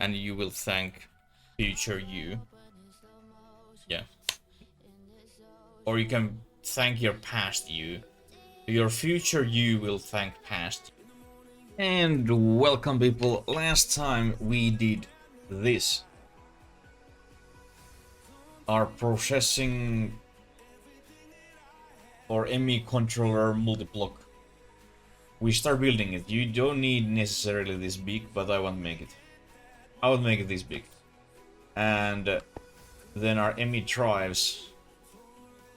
and you will thank future you. Yeah. Or you can thank your past you. Your future you will thank past you. And welcome people. Last time we did this. Our processing or ME controller multiblock. We start building it. You don't need necessarily this big, but I want to make it. I would make it this big. And then our ME drives.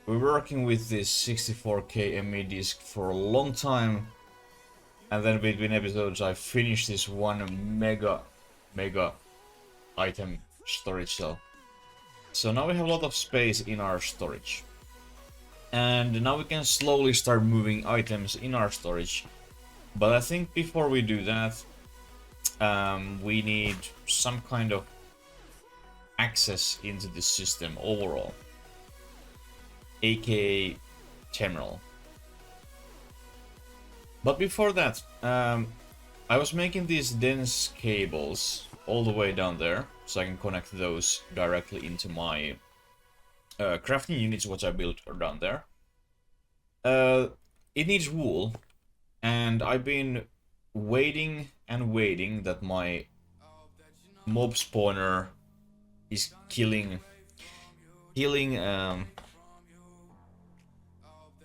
We're working with this 64K ME disk for a long time. And then between episodes I finished this one mega item storage cell. So now we have a lot of space in our storage. And now we can slowly start moving items in our storage. But I think before we do that, we need some kind of access into the system overall, aka terminal. But before that, I was making these dense cables all the way down there, so I can connect those directly into my crafting units, which I built down there. It needs wool, and I've been waiting and waiting that my mob spawner is killing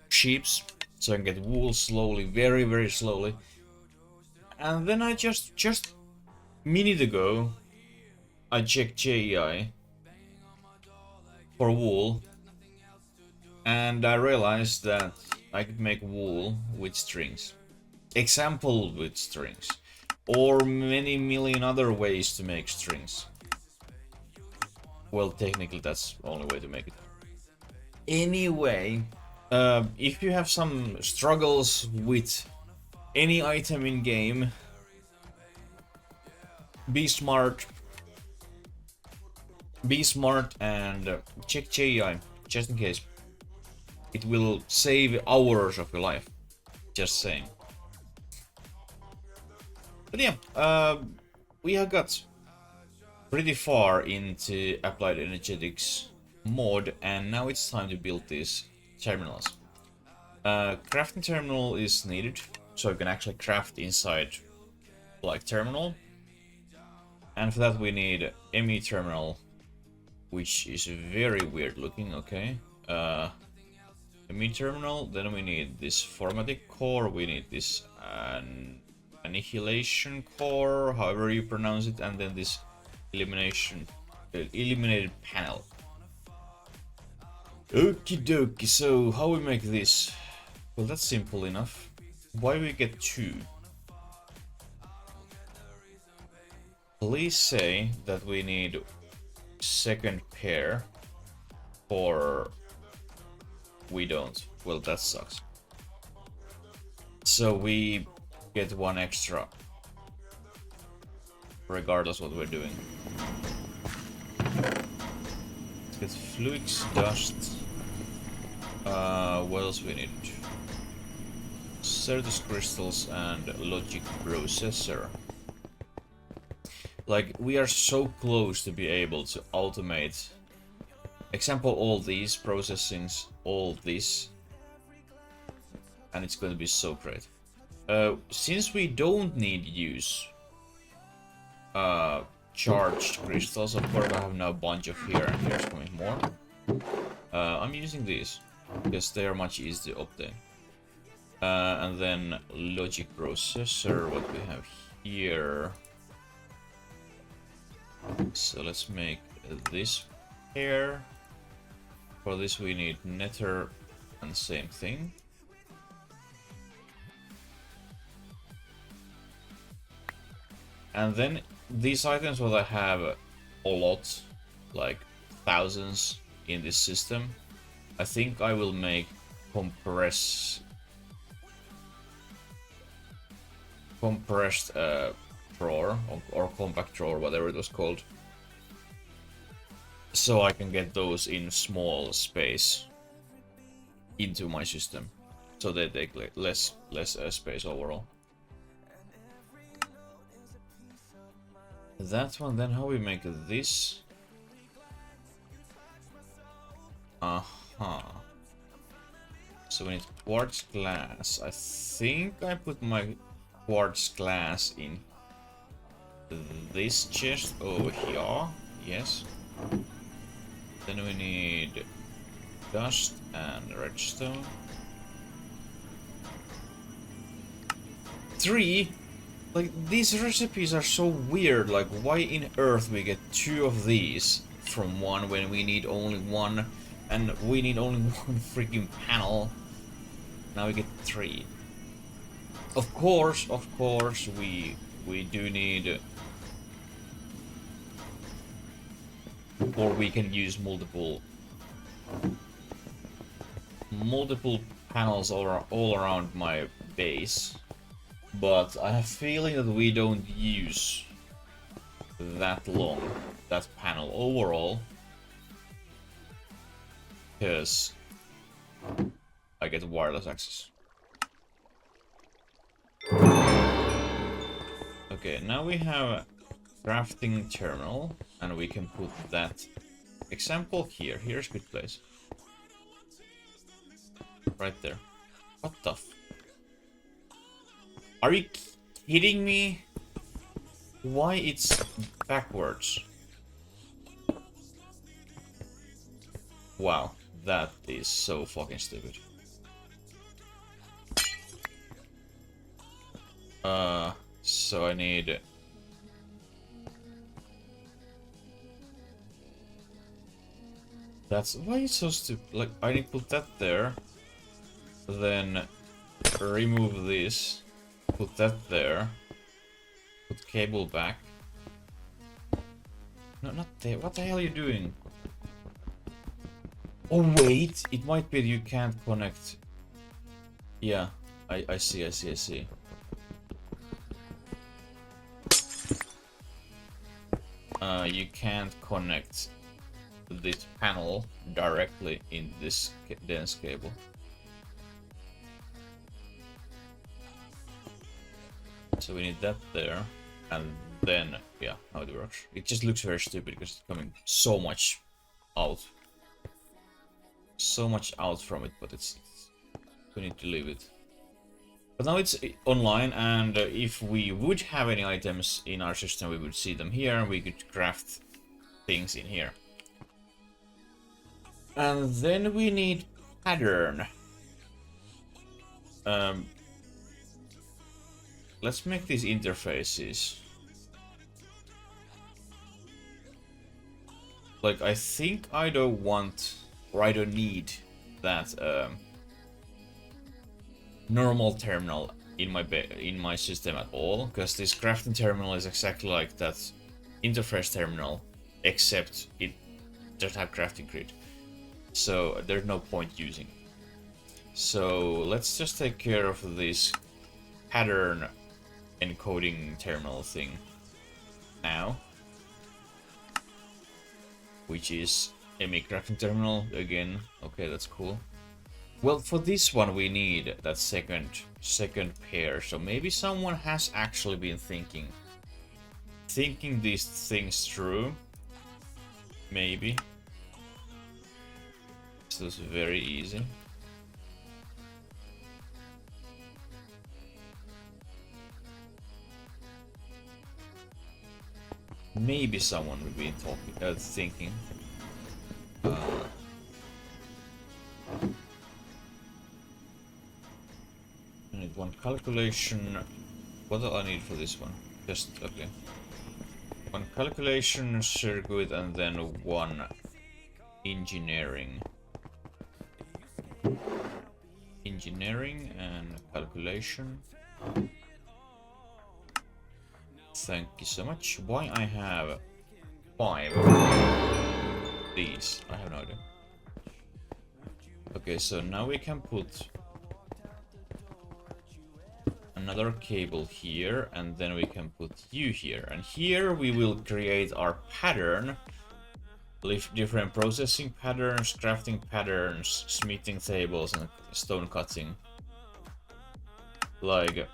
sheeps, so I can get wool slowly, very slowly. And then I just minute ago I checked JEI for wool, and I realized that I could make wool with strings. Example with strings. Or many million other ways to make strings. Well, technically that's the only way to make it. Anyway, if you have some struggles with any item in game, be smart. Be smart and check JEI, just in case. It will save hours of your life. Just saying. But yeah, we have got pretty far into Applied Energetics mod, and now it's time to build these terminals. Crafting terminal is needed, so you can actually craft inside like terminal. And for that we need ME terminal, which is very weird looking. Okay. ME terminal, then we need this formatic core, we need this annihilation core, however you pronounce it, and then this illuminated panel. Okie dokie, so how we make this? Well, that's simple enough. Why we get two? Please say that we need second pair, or we don't. Well, that sucks. So we get one extra regardless what we're doing. Let's get fluix, dust. What else we need? Certus crystals and logic processor. Like, we are so close to be able to automate, example, all these processings, all this, and it's going to be so great. Since we don't need use charged crystals, of course I have now a bunch of here, and here's coming more. I'm using these because they are much easier to obtain. And then logic processor, what we have here. So let's make this pair. For this we need nether and same thing. And then these items what I have a lot, like thousands in this system, I think I will make compressed drawer or compact drawer, whatever it was called, so I can get those in small space into my system, so they take less space overall. That one, then how we make this? Uh-huh. So we need quartz glass. I think I put my quartz glass in this chest over here. Yes. Then we need dust and redstone. 3? Like, these recipes are so weird. Like, why in earth we get 2 of these from one when we need only one, and we need only one freaking panel. Now we get 3. Of course, we do need, or we can use multiple panels all around my base. But I have a feeling that we don't use that panel overall, because I get wireless access. Okay, now we have a crafting terminal, and we can put that example here. Here's a good place. Right there. What the f... Are you kidding me? Why it's backwards? Wow, that is so fucking stupid. So I need... That's... Why is it so stupid? Like, I need to put that there. Then remove this. Put that there. Put cable back. No, not there. What the hell are you doing? Oh wait, it might be you can't connect. Yeah, I see. You can't connect this panel directly in this dense cable. So we need that there, and then, yeah, how it works. It just looks very stupid because it's coming so much out. So much out from it, but we need to leave it. But now it's online, and if we would have any items in our system, we would see them here, and we could craft things in here. And then we need pattern. Let's make these interfaces. Like, I think I don't want, or I don't need that normal terminal in my system at all, because this crafting terminal is exactly like that interface terminal, except it doesn't have crafting grid. So there's no point using it. So let's just take care of this pattern encoding terminal thing now, which is a crafting terminal again. Okay, that's cool. Well, for this one we need that second pair, so maybe someone has actually been thinking these things through. Maybe this is very easy. Maybe someone would be thinking. I need one calculation. What do I need for this one? Just okay. One calculation circuit and then one engineering. Engineering and calculation. Thank you so much. Why I have 5 of these? I have no idea. Okay, so now we can put another cable here, and then we can put you here. And here we will create our pattern. Different processing patterns, crafting patterns, smithing tables, and stone cutting. Like,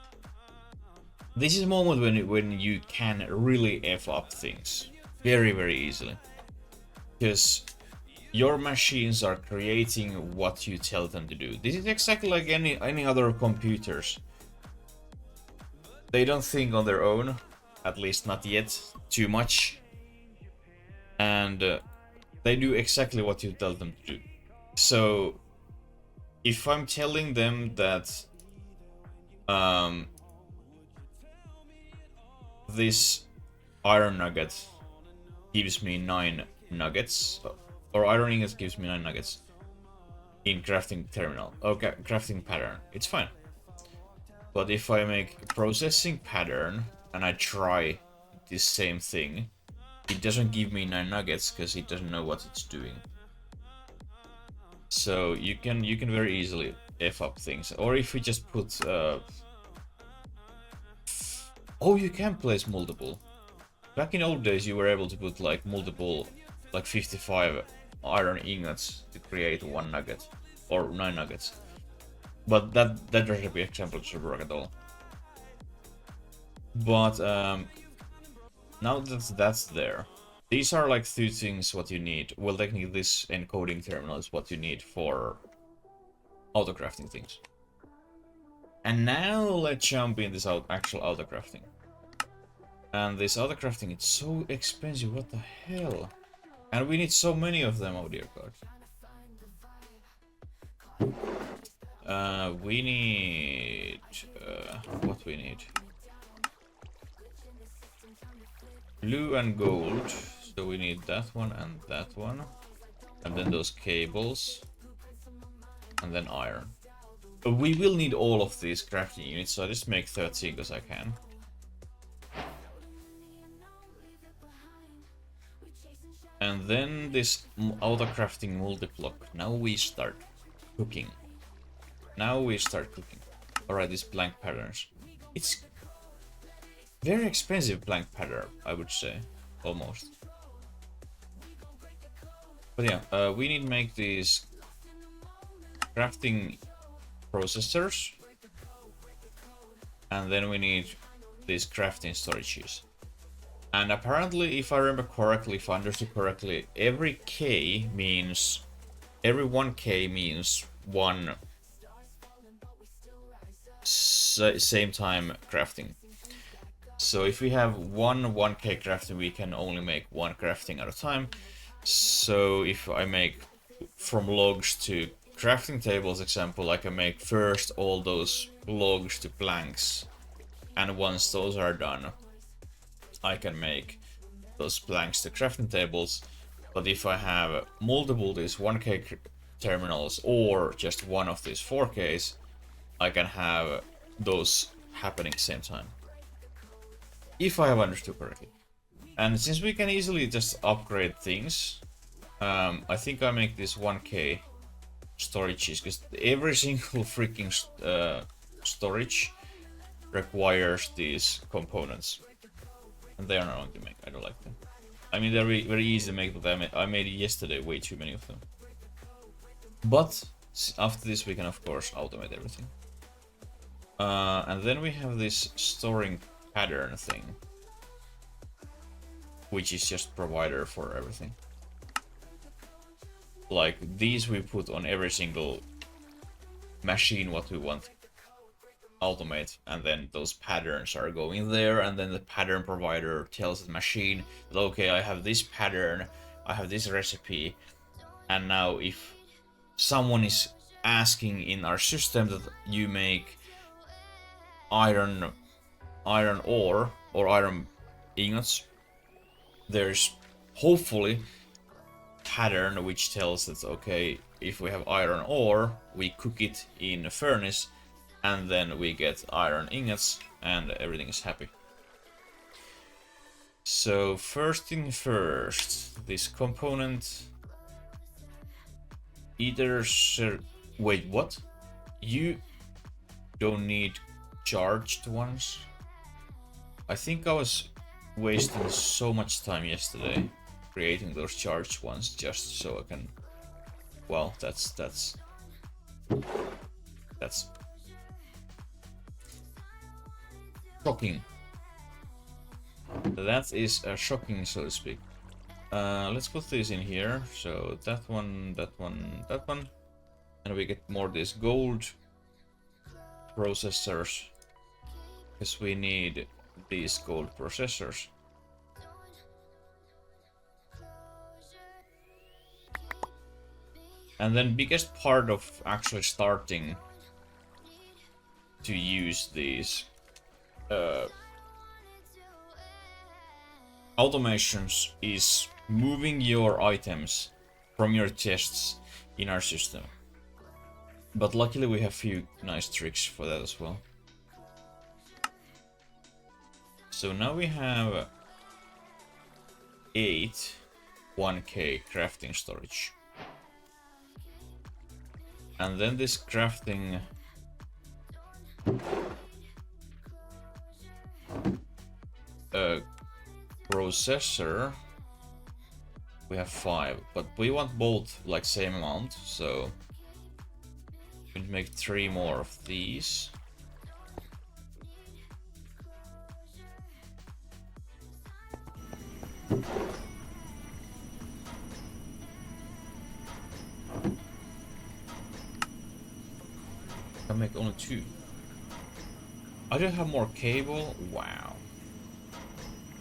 This is a moment when you can really F up things very, very easily. Because your machines are creating what you tell them to do. This is exactly like any other computers. They don't think on their own, at least not yet, too much. And they do exactly what you tell them to do. So, if I'm telling them that this iron nugget gives me 9 nuggets, or iron ingot gives me 9 nuggets in crafting terminal, okay, crafting pattern, it's fine. But if I make a processing pattern and I try this same thing, it doesn't give me 9 nuggets because it doesn't know what it's doing. So you can very easily F up things. Or if we just put oh, you can place multiple. Back in old days you were able to put like multiple, like 55 iron ingots to create 1 nugget or 9 nuggets. But that recipe example doesn't work at all. But now that that's there, these are like 2 things what you need. Well, technically this encoding terminal is what you need for auto-crafting things. And now let's jump in this actual auto-crafting. And this auto-crafting, it's so expensive, what the hell? And we need so many of them, oh dear god. We need... what we need? Blue and gold, so we need that one and that one. And then those cables. And then iron. We will need all of these crafting units, so I just make 13 because I can. And then this auto-crafting multi-block. Now we start cooking. Alright, these blank patterns. It's very expensive blank pattern, I would say. Almost. But yeah, we need to make these crafting processors. And then we need these crafting storages. And apparently, if I remember correctly, if I understood correctly, every 1K means 1 same time crafting. So if we have 1K crafting, we can only make 1 crafting at a time. So if I make from logs to crafting tables example, I can make first all those logs to planks. And once those are done, I can make those planks to crafting tables. But if I have multiple these 1K terminals or just one of these 4Ks, I can have those happening same time. If I have understood correctly. And since we can easily just upgrade things, I think I make this 1K storages, because every single freaking storage requires these components. And they are not long to make, I don't like them. I mean, they're very easy to make, but I made yesterday way too many of them. But after this we can of course automate everything. And then we have this storing pattern thing, which is just provider for everything. Like these we put on every single machine what we want automate, and then those patterns are going there, and then the pattern provider tells the machine that okay, I have this pattern, I have this recipe, and now if someone is asking in our system that you make iron ore or iron ingots, there's hopefully pattern which tells that okay, if we have iron ore, we cook it in a furnace and then we get iron ingots and everything is happy. So first thing first, this component either wait, what? You don't need charged ones? I think I was wasting so much time yesterday creating those charged ones just so I can... Well, that's Shocking. That is shocking, so to speak. Let's put this in here. So that one, that one, that one. And we get more these gold processors. Because we need these gold processors. And then biggest part of actually starting to use these automations is moving your items from your chests in our system. But luckily we have few nice tricks for that as well. So now we have 8 1K crafting storage. And then this crafting processor, we have 5, but we want both like same amount, so we can make 3 more of these. I make only 2. I don't have more cable. Wow.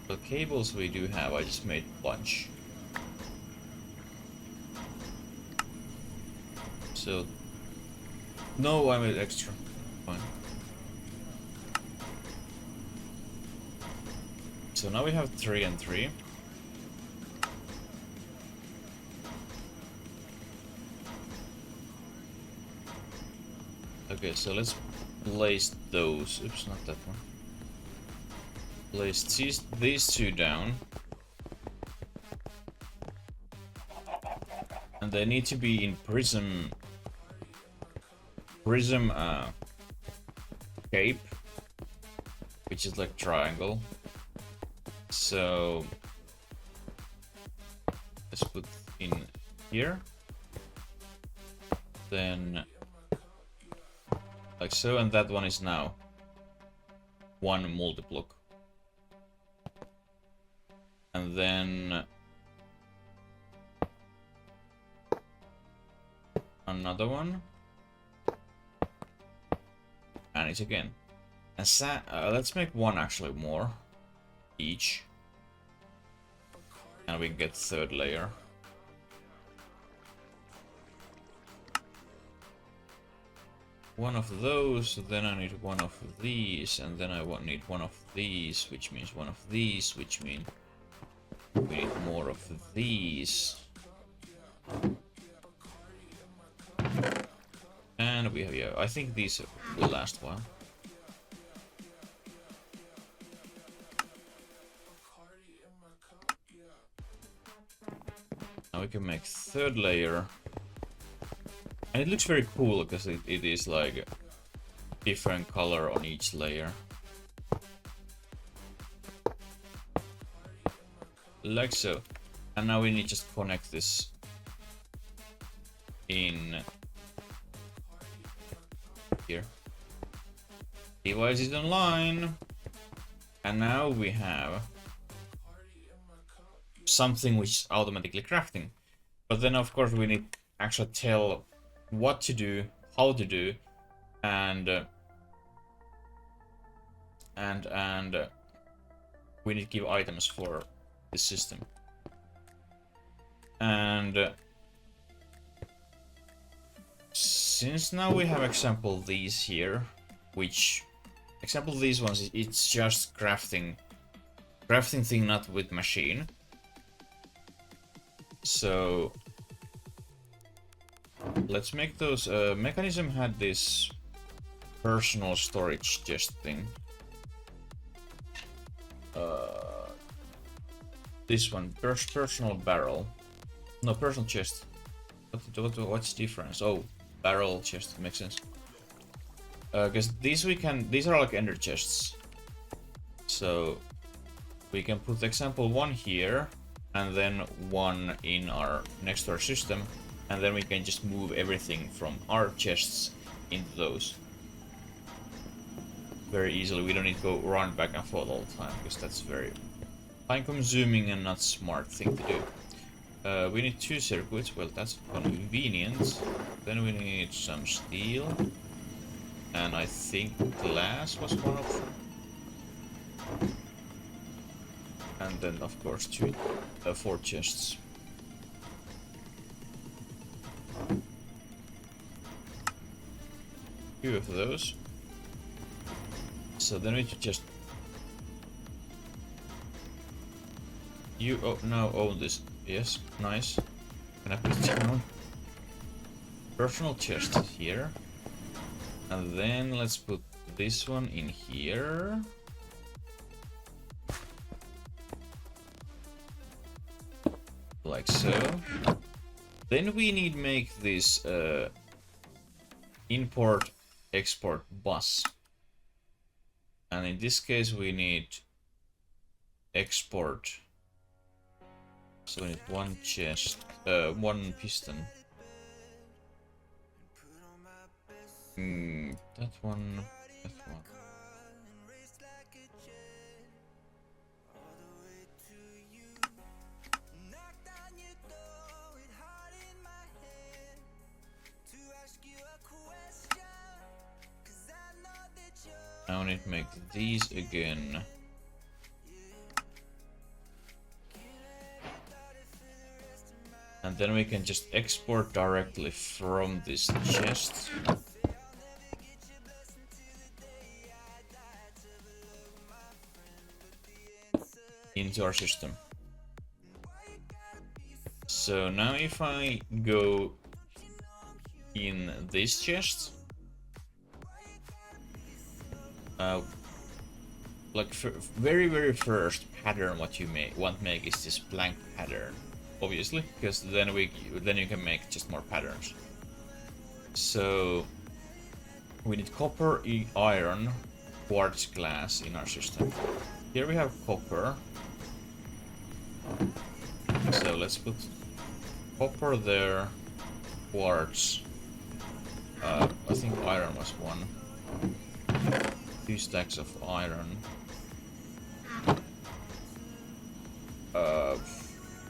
The cables we do have, I just made a bunch. So no, I made extra. Fine. So now we have 3 and 3. Okay, so let's place those. Oops, not that one. Place these 2 down. And they need to be in prism shape, which is like triangle. So let's put in here. Then like so, and that one is now 1 multi-block. And then another one. And it's again. And let's make 1 actually more each. And we can get 3rd layer. One of those, then I need 1 of these, and then I need 1 of these, which means 1 of these, which means we need more of these. And we have, yeah, I think these will last a while. Now we can make 3rd layer. And it looks very cool because it is like different color on each layer. Like so. And now we need to just connect this in here. Device is online. And now we have something which is automatically crafting. But then of course we need to actually tell what to do, how to do, and we need to give items for this system. And since now we have example these here, which example these ones, it's just crafting thing, not with machine. So let's make those. Mechanism had this personal storage chest thing. This one, personal barrel. No, personal chest. What's the difference? Oh, barrel chest, makes sense. Because these are like ender chests. So we can put example 1 here, and then 1 in our next to our system, and then we can just move everything from our chests into those. very easily. We don't need to go run back and forth all the time, because that's very time consuming and not smart thing to do. We need 2 circuits, well that's convenient. Then we need some steel. And I think glass was one of them. And then of course 4 chests. Few of those. So then we just... You now own this. Yes, nice. Can I put it down? Personal chest here. And then let's put this one in here. Like so. Then we need make this import export bus. And in this case we need export. So we need 1 chest, 1 piston. That one, that one. Now I need to make these again. And then we can just export directly from this chest. Into our system. So now if I go in this chest, like very first pattern what you want to make is this blank pattern, obviously, because then you can make just more patterns. So we need copper, iron, quartz, glass in our system. Here we have copper. So let's put copper there, quartz. I think iron was 1. 2 stacks of iron.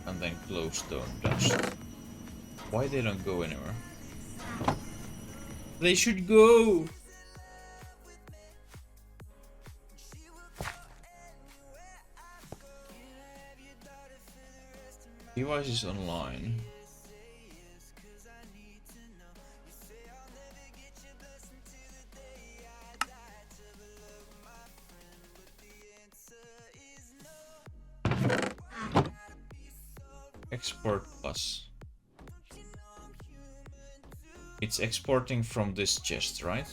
And then glowstone dust. Why they don't go anywhere? They should go! Device is online. Export bus. It's exporting from this chest, right?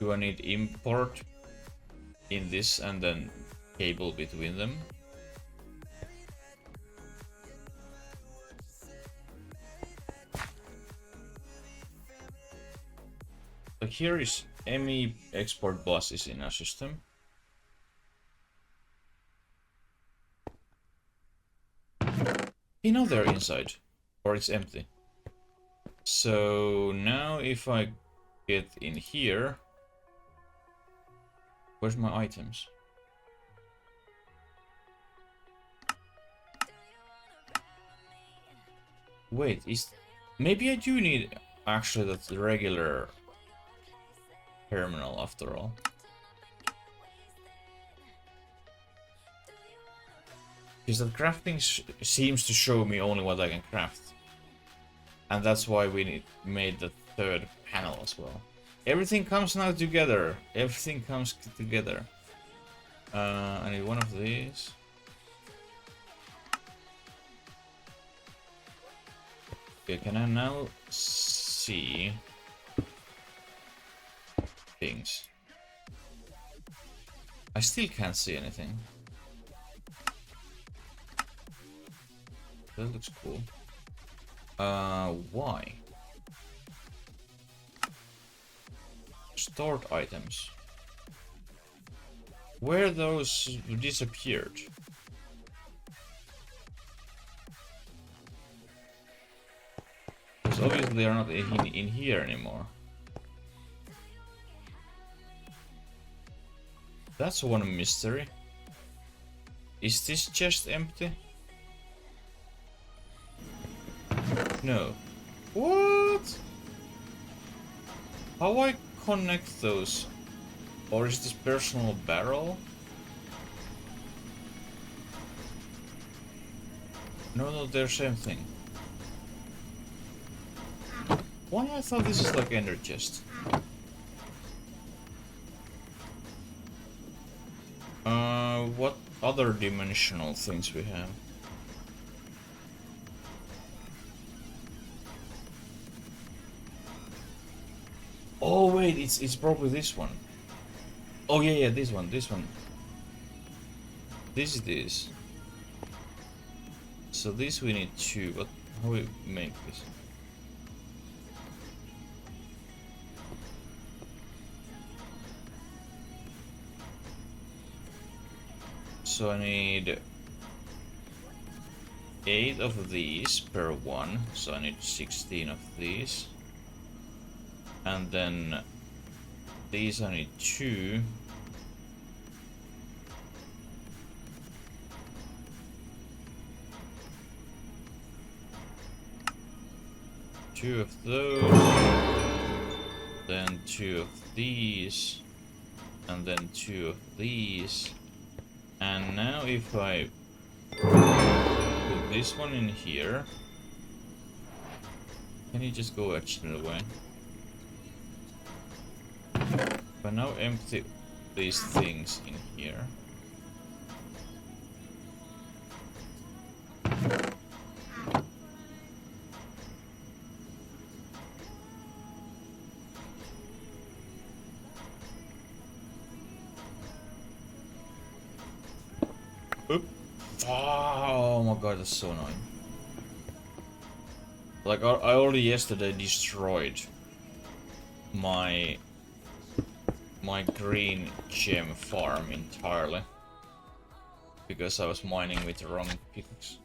Do I need import in this and then cable between them? So here is ME export bus is in our system. You know they're inside, or it's empty. So now if I get in here, where's my items? Wait, maybe I do need actually that regular terminal after all. Because the crafting seems to show me only what I can craft. And that's why we made the 3rd panel as well. Everything comes now together. Everything comes together. I need 1 of these. Okay, can I now see things? I still can't see anything. That looks cool. Why? Stored items. Where those disappeared? Because obviously they are not in here anymore. That's one mystery. Is this chest empty? No. What? How I connect those? Or is this personal barrel? No, they're same thing. Why I thought this is like ender chest? What other dimensional things we have? Oh wait, it's probably this one. Oh yeah, this one. This is this. So this we need two, but how we make this? So I need 8 of these per one, so I need 16 of these. And then these I need 2. Two of those, then 2 of these, and then 2 of these. And now if I put this one in here, can you just go actually away? If I now empty these things in here. Oop. Oh my god, that's so annoying. Like, I already yesterday destroyed my green gem farm entirely because I was mining with the wrong pickaxe.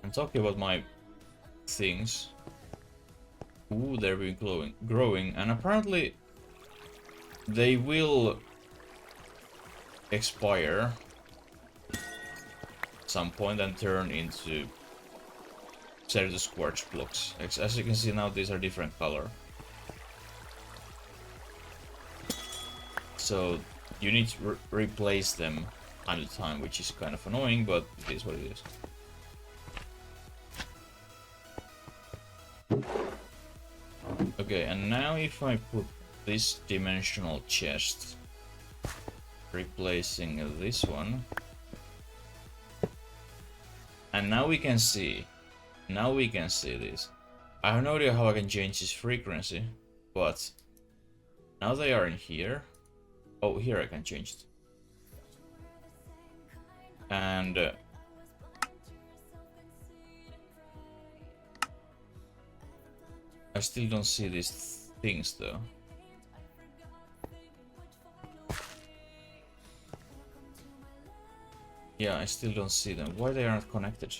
I'm talking about my things. Ooh, they've been growing, and apparently they will expire at some point and turn into Certus quartz blocks. As you can see now, these are different color. So you need to replace them time to time, which is kind of annoying, but it is what it is. Okay, and now if I put this dimensional chest, replacing this one, and now we can see this. I have no idea how I can change this frequency, but now they are in here. Oh, here I can change it. And I still don't see these things though. Yeah, I still don't see them. Why they aren't connected?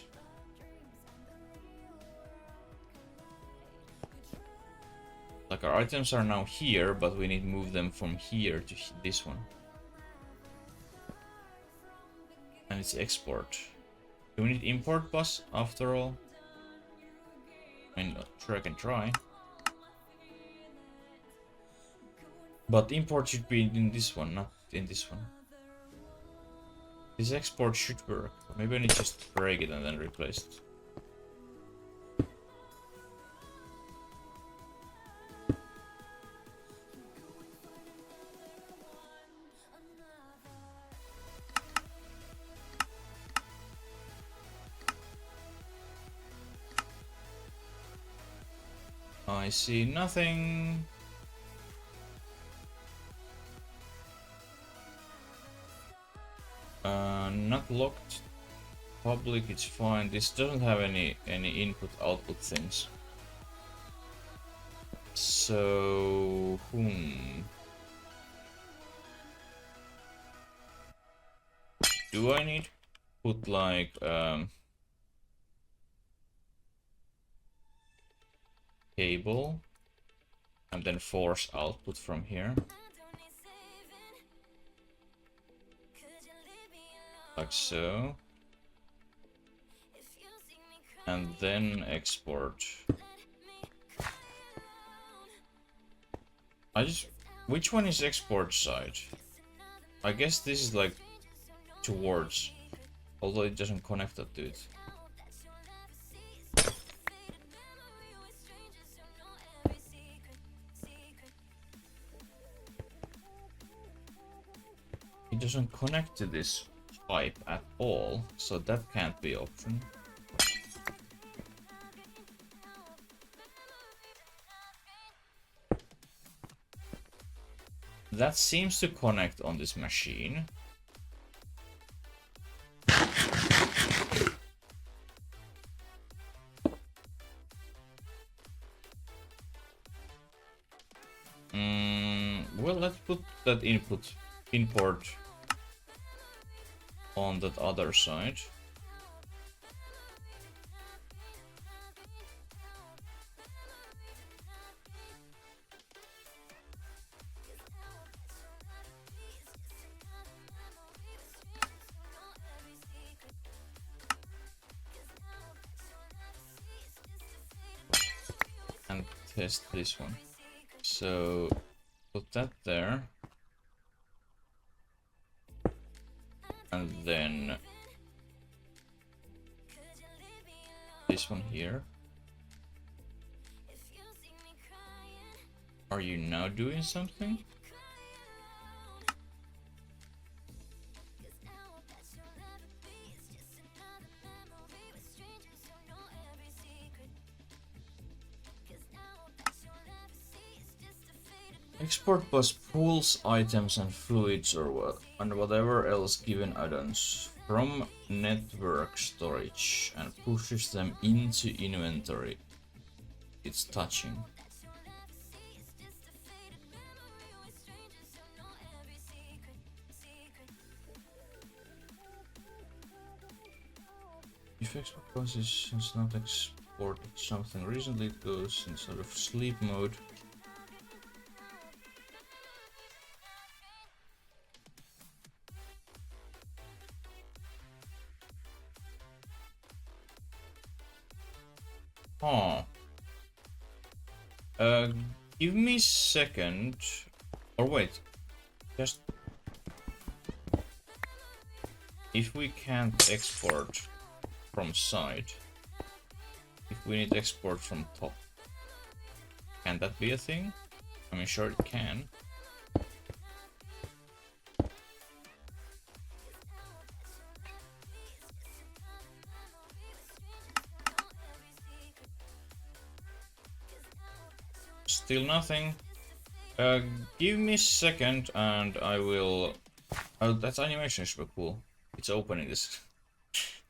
Like, our items are now here, but we need to move them from here to this one. And it's export. Do we need import bus after all? I mean, sure I can try. But import should be in this one, not in this one. This export should work. Maybe I need to just break it and then replace it. I see nothing. Not locked. Public, it's fine. This doesn't have any input output things. So do I need to put like cable and then force output from here? like so, and then export. Which one is export side? I guess this is like towards, although it doesn't connect that to it. It doesn't connect to this pipe at all, so that can't be option. That seems to connect on this machine. Well, let's put that import on that other side. And test this one. So put that there. And then this one here. Are you now doing something? Export bus pulls items and fluids and whatever else given add-ons from network storage and pushes them into inventory. It's touching. If export bus is not exported something recently, it goes in sort of sleep mode. Huh. Give me a second. Or wait. Just... If we can't export from side, if we need export from top, can that be a thing? I mean, sure it can. Still nothing. Give me a second and I will... Oh, that animation is super cool. It's opening this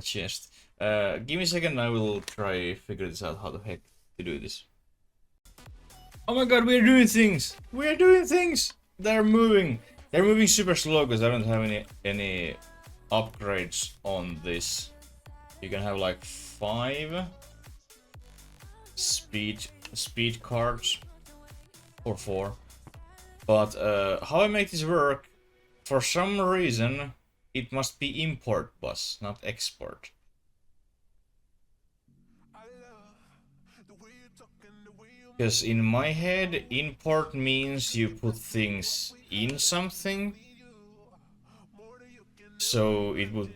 chest. Give me a second and I will try figure this out how the heck to do this. Oh my god, we're doing things! We're doing things! They're moving! They're moving super slow because I don't have any upgrades on this. You can have like 5 speed cards or 4. But how I make this work, for some reason it must be import bus, not export. Because in my head, import means you put things in something. So it would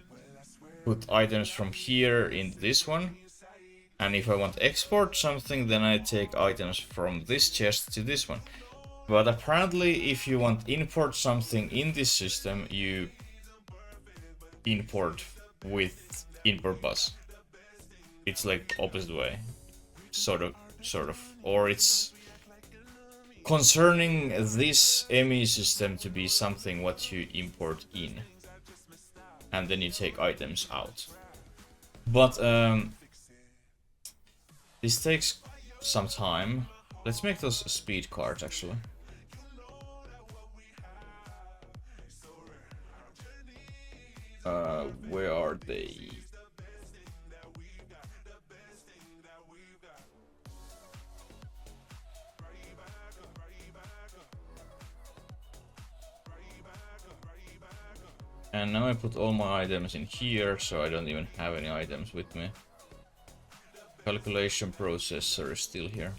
put items from here in this one. And if I want to export something, then I take items from this chest to this one. But apparently, if you want to import something in this system, you import with import bus. It's like opposite way. Sort of. Or it's concerning this ME system to be something what you import in. And then you take items out. But this takes some time. Let's make those speed cards actually. Where are they? And now I put all my items in here, so I don't even have any items with me. Calculation processor is still here.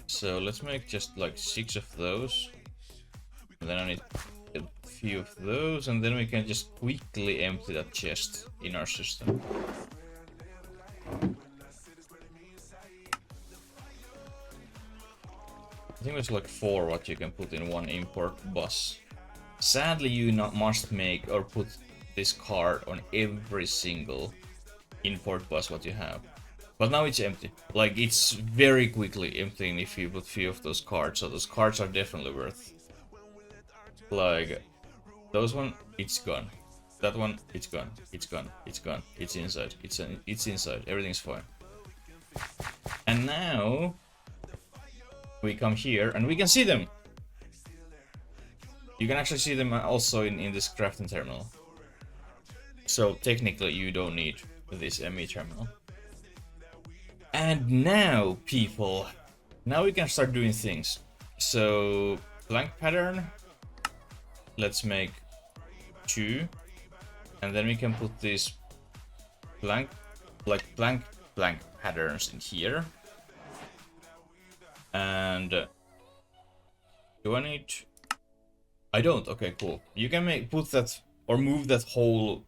So let's make just like 6 of those. And then I need a few of those, and then we can just quickly empty that chest in our system. I think there's like 4 what you can put in one import bus. Sadly, you must make or put this card on every single import bus what you have. But now it's empty. Like, it's very quickly emptying if you put few of those cards, so those cards are definitely worth. Like, those one, it's gone. That one, it's gone. It's gone. It's gone. It's inside. It's inside. Everything's fine. And now we come here and we can see them. You can actually see them also in this crafting terminal. So technically you don't need this ME terminal. And now, people, now we can start doing things. So, blank pattern, let's make 2, and then we can put these blank patterns in here. And do I need? I don't. Okay, cool. You can put that or move that whole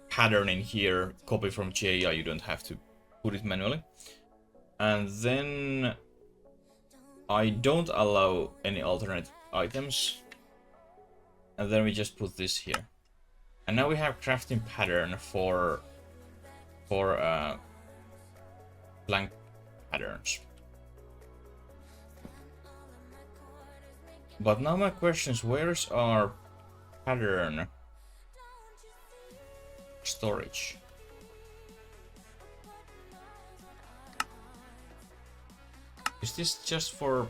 pattern in here, copy from JI, you don't have to put it manually. And then I don't allow any alternate items. And then we just put this here. And now we have crafting pattern for blank patterns. But now my question is, where's our pattern storage? Is this just for...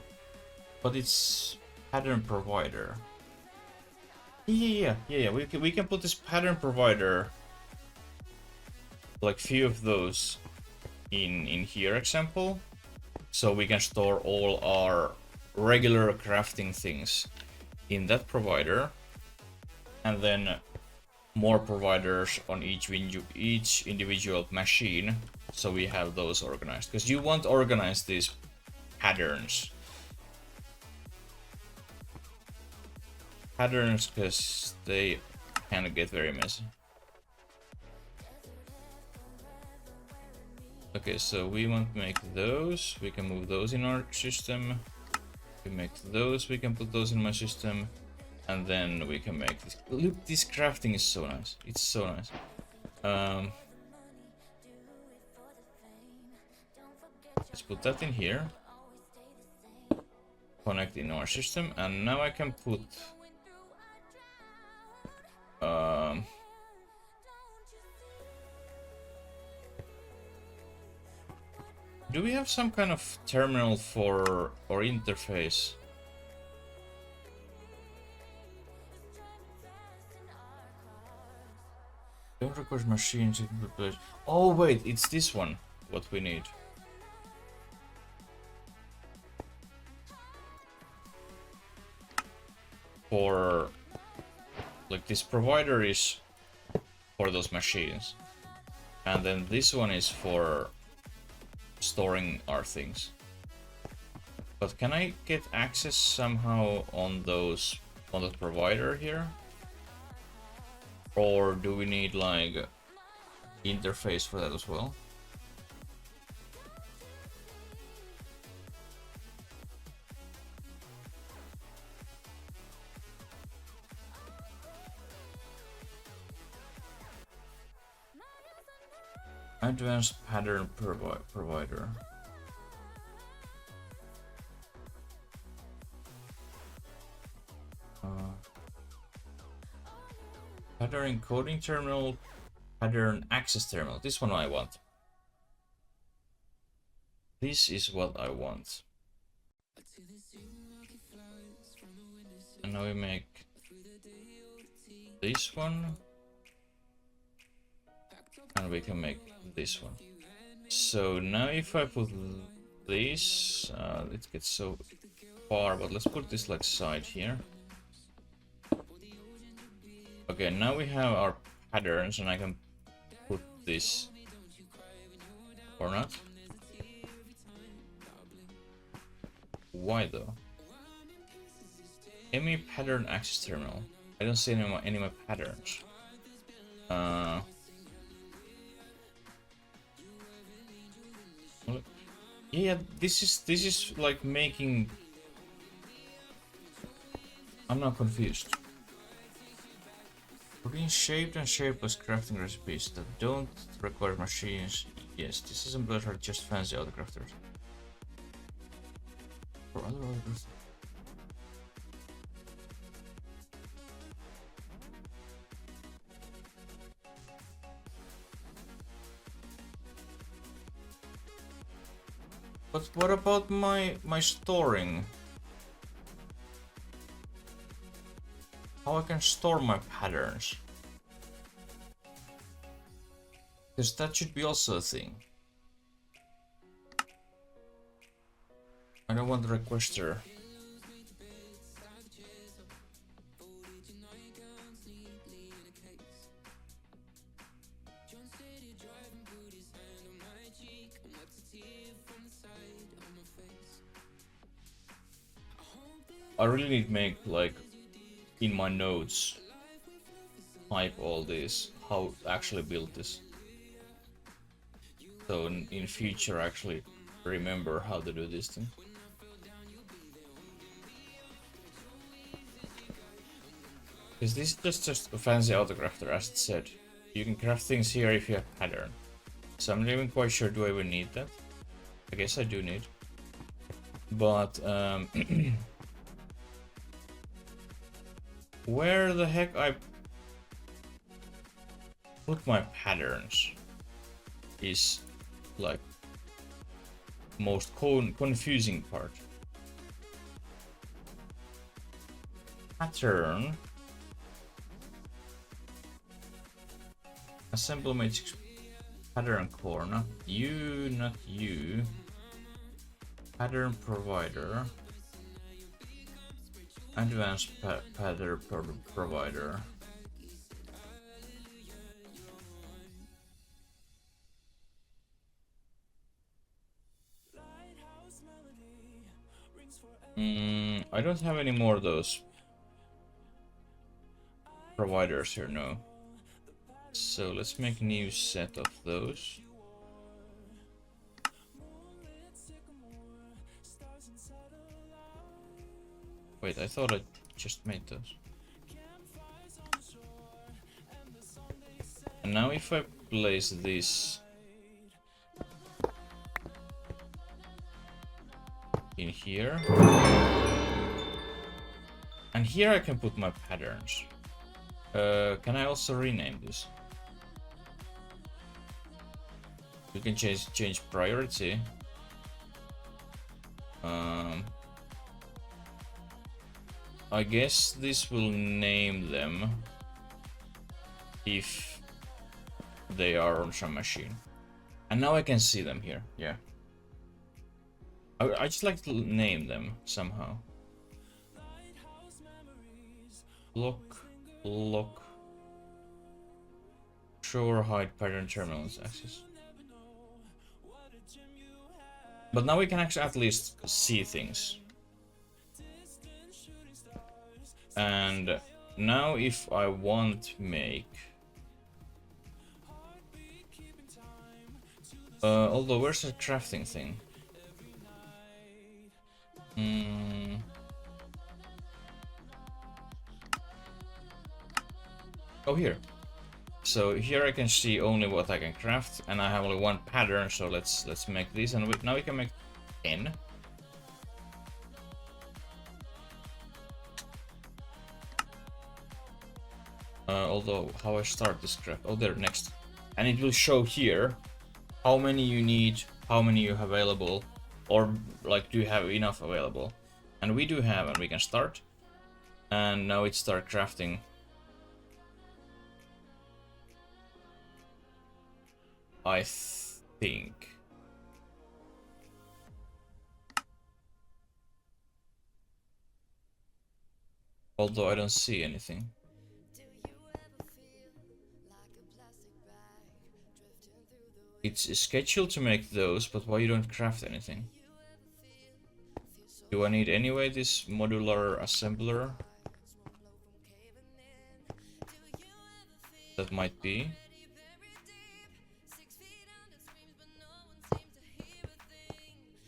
But it's pattern provider. Yeah. We can put this pattern provider, like few of those in here example, so we can store all our regular crafting things in that provider, and then more providers on each individual machine, so we have those organized, because you want to organize these patterns because they kind of get very messy. Okay, so we want to make those, we can move those in our system. We make those, we can put those in my system, and then we can make this. Look, this crafting is so nice. It's so nice. Let's put that in here. Connect in our system, and now I can put do we have some kind of terminal for our interface? Don't record machines. Oh wait, it's this one. What we need. For like this provider is for those machines, and then this one is for storing our things. But can I get access somehow on those on the provider here? Or do we need like interface for that as well? Advanced pattern provider. Pattern encoding terminal, pattern access terminal. This one I want. This is what I want. And now we make this one. And we can make this one. So now if I put this. It gets so far, but let's put this like side here. Okay, now we have our patterns, and I can put this or not. Why though? Any pattern access terminal. I don't see any of my patterns. Yeah, this is like making. I'm not confused. Putting shaped and shapeless crafting recipes that don't require machines. Yes, this isn't better, just fancy other crafters. For other crafters. But what about my storing? How I can store my patterns? Because that should be also a thing. I don't want the requester. I really need to make like in my notes type all this, how actually build this. So in future actually remember how to do this thing. Because this is just a fancy autocrafter, as it said. You can craft things here if you have pattern. So I'm not even quite sure, do I even need that? I guess I do need. But where the heck I put my patterns is like most confusing part. Pattern. Assemble matrix pattern core, not you, not you. Pattern provider. Advanced pattern provider. I don't have any more of those providers here, no. So let's make a new set of those. Wait, I thought I just made those. And now if I place this in here, and here I can put my patterns. Can I also rename this? We can change priority. I guess this will name them if they are on some machine. And now I can see them here, yeah. I just like to name them somehow. Lock. Show or hide pattern terminals access. But now we can actually at least see things. And now if I want to make... although where's the crafting thing? Oh, here. So here I can see only what I can craft, and I have only one pattern, so let's make this, and now we can make 10. Although, how I start this craft? Oh, there, next. And it will show here how many you need, how many you have available, or like do you have enough available. And we do have, and we can start. And now it start crafting. I think. Although I don't see anything. It's scheduled to make those, but why you don't craft anything? Do I need anyway this modular assembler? That might be.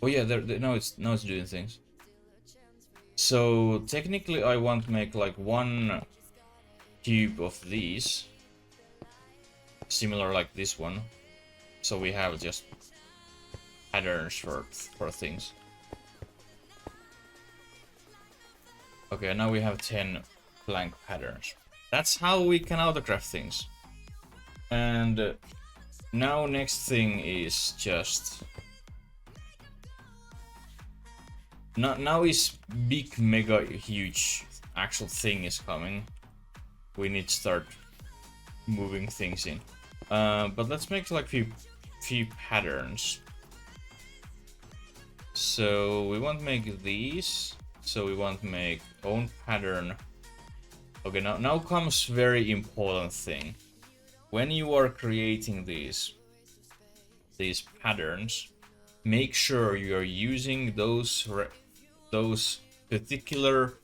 Oh yeah, now it's doing things. So technically I want to make like one cube of these, similar like this one. So we have just patterns for things. Okay, now we have 10 blank patterns. That's how we can autocraft things. And now next thing is just... Now is big, mega, huge actual thing is coming. We need to start moving things in. But let's make like few patterns. So we want to make these. So we want to make own pattern. Okay, now comes very important thing. When you are creating these patterns, make sure you are using those particular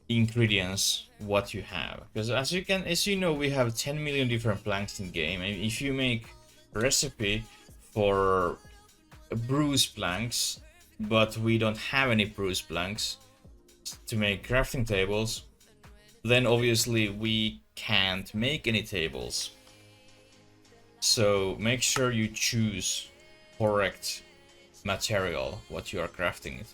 ingredients what you have, because as you know, we have 10 million different planks in game, and if you make a recipe for bruise planks but we don't have any bruise planks to make crafting tables, then obviously we can't make any tables. So make sure you choose correct material what you are crafting it.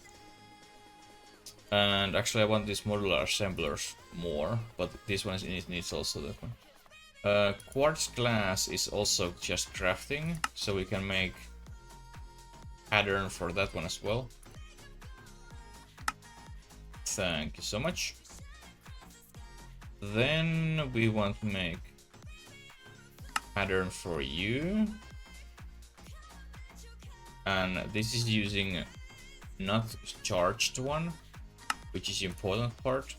And actually I want these modular assemblers more, but this one needs also that one. Quartz glass is also just crafting, so we can make pattern for that one as well. Thank you so much. Then we want to make pattern for you. And this is using not charged one, which is the important part.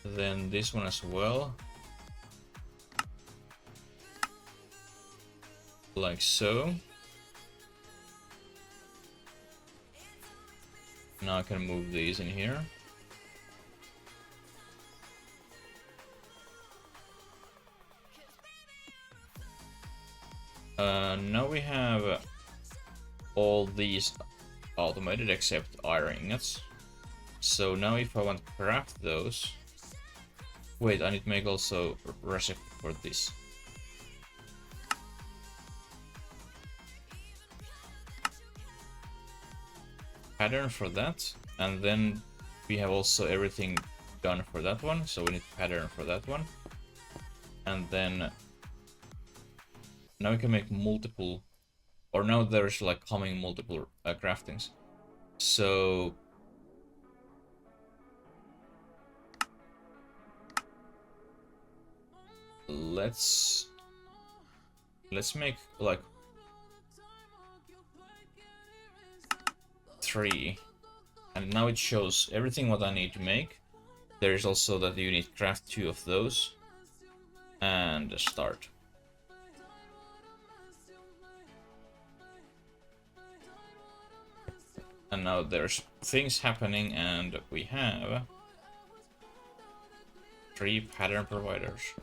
Then this one as well. Like so. Now I can move these in here. Now we have all these automated except iron ingots. So now if I want to craft those... Wait, I need to make also a recipe for this. Pattern for that, and then we have also everything done for that one, so we need pattern for that one. And then now we can make multiple, or now there's like coming multiple craftings. So let's make like 3, and now it shows everything what I need to make. There is also that you need to craft 2 of those, and start. And now there's things happening, and we have 3 pattern providers.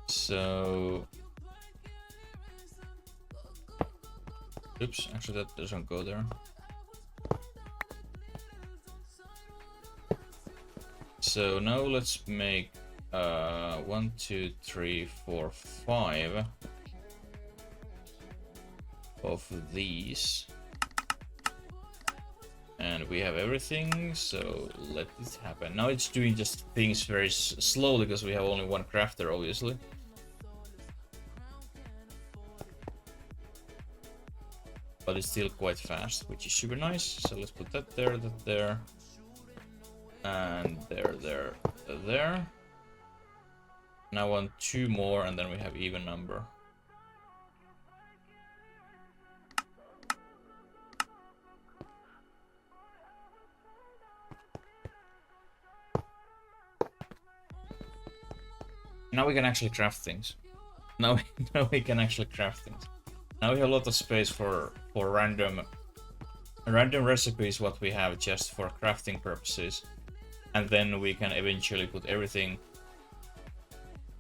So, oops, actually that doesn't go there. So now let's make 1, 2, 3, 4, 5 of these. And we have everything, so let it happen. Now it's doing just things very slowly because we have only one crafter, obviously. But it's still quite fast, which is super nice. So let's put that there, and there. Now I want 2 more, and then we have even number. Now we can actually craft things. Now, now we can actually craft things. Now we have a lot of space for random recipes what we have just for crafting purposes, and then we can eventually put everything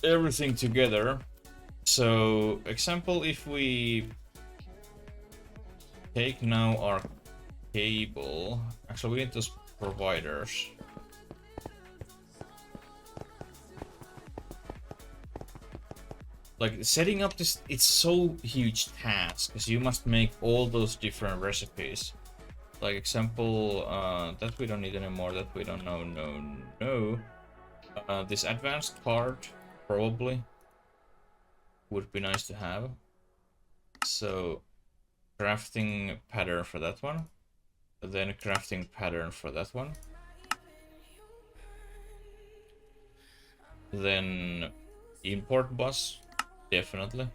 together. So example, if we take now our cable, actually we need those providers. Like setting up this, it's so huge task because you must make all those different recipes. Like example, that we don't need anymore, that we don't know, no. This advanced part probably would be nice to have. So crafting pattern for that one, then crafting pattern for that one, then import bus, definitely,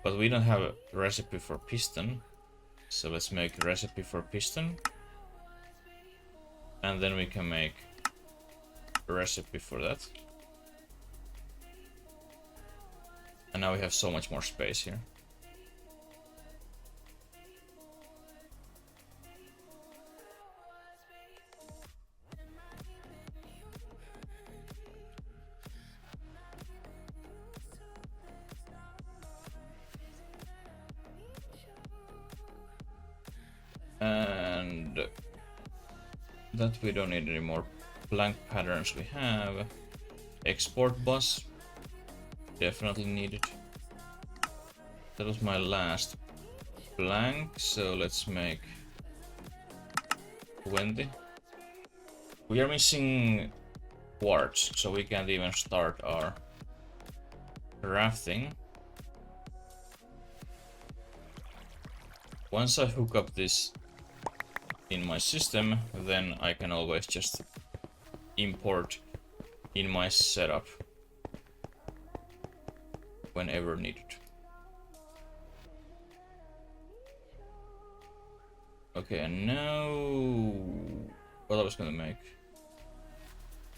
but we don't have a recipe for piston, so let's make a recipe for piston, and then we can make a recipe for that. And now we have so much more space here. And that we don't need anymore. Blank patterns we have. Export bus, definitely needed. That was my last blank, so let's make 20. We are missing quartz, so we can't even start our crafting. Once I hook up this in my system, then I can always just import in my setup whenever needed. Okay, and now what I was gonna make?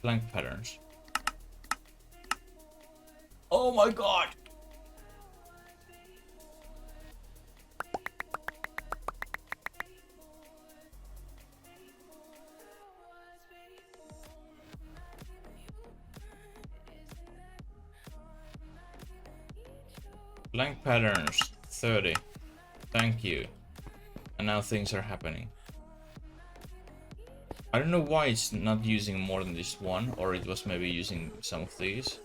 Blank patterns. Oh my god! Blank patterns, 30. Thank you. And now things are happening. I don't know why it's not using more than this one, or it was maybe using some of these.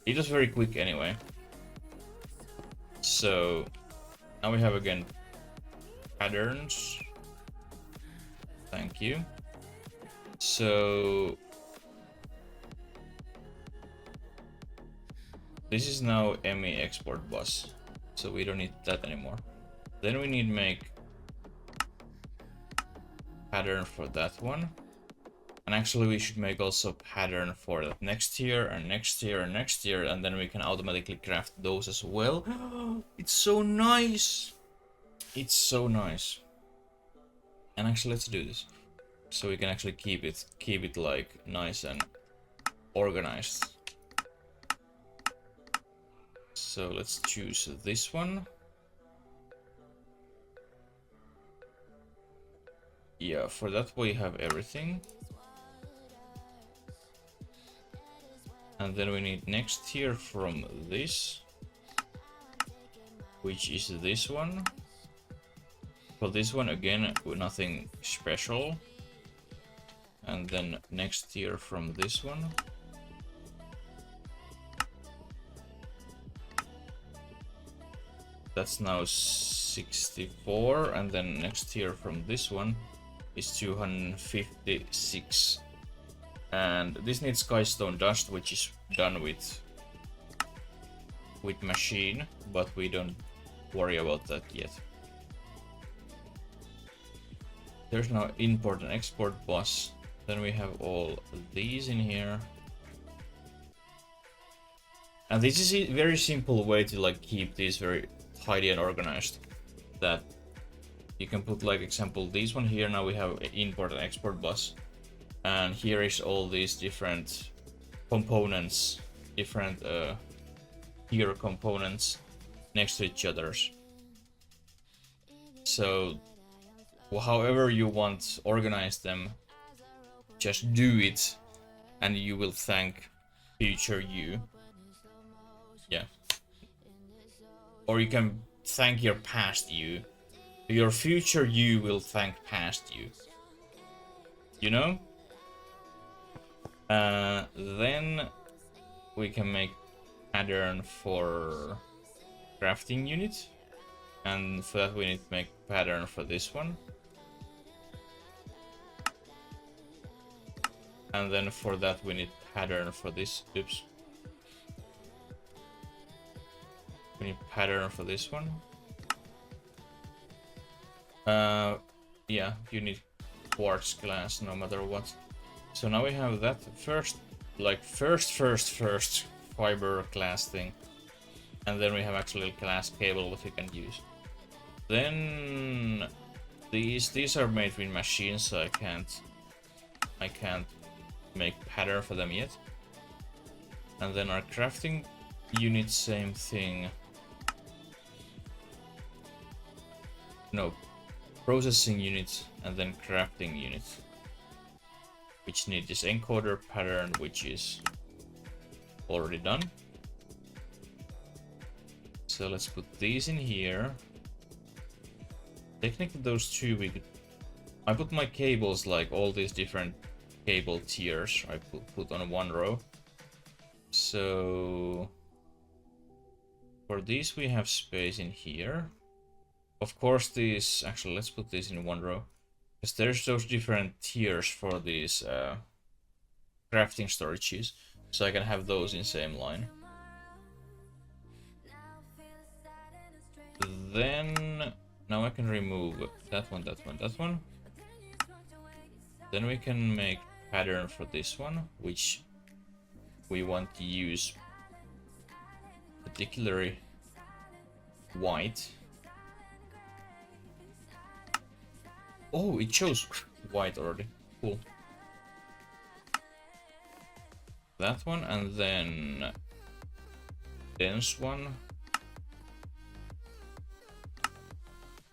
It was very quick anyway. So now we have again patterns. Thank you. So this is now ME export bus, so we don't need that anymore. Then we need make pattern for that one, and actually we should make also pattern for that next tier and next tier and next tier, and then we can automatically craft those as well. It's so nice. It's so nice. And actually let's do this so we can actually keep it like nice and organized. So let's choose this one. Yeah, for that we have everything. And then we need next tier from this, which is this one. For this one again, nothing special. And then next tier from this one. That's now 64, and then next tier from this one is 256. And this needs skystone dust, which is done with machine, but we don't worry about that yet. There's now import and export bus. Then we have all these in here. And this is a very simple way to like keep these very tidy and organized. That you can put like example this one here. Now we have import and export bus, and here is all these different components different tier components next to each others. So however you want organize them, just do it and you will thank future you. Yeah. Or you can thank your past you. Your future you will thank past you. You know? Then we can make pattern for crafting unit. And for that we need to make pattern for this one. And then for that we need pattern for this. Oops. We need pattern for this one. Yeah, you need quartz glass no matter what. So now we have that first fiber glass thing. And then we have actually glass cable that we can use. Then these are made with machines, so I can't make pattern for them yet. And then our crafting unit, same thing. No, processing unit and then crafting unit, which need this encoder pattern, which is already done. So let's put these in here. Technically those two we could... I put my cables, like all these different cable tiers, I put on one row. So for these we have space in here. Of course these... Actually, let's put these in one row. Because there's those different tiers for these crafting storages. So I can have those in same line. Then... Now I can remove that one, that one, that one. Then we can make pattern for this one, which we want to use particularly white. Oh, it chose white already. Cool. That one, and then dense one.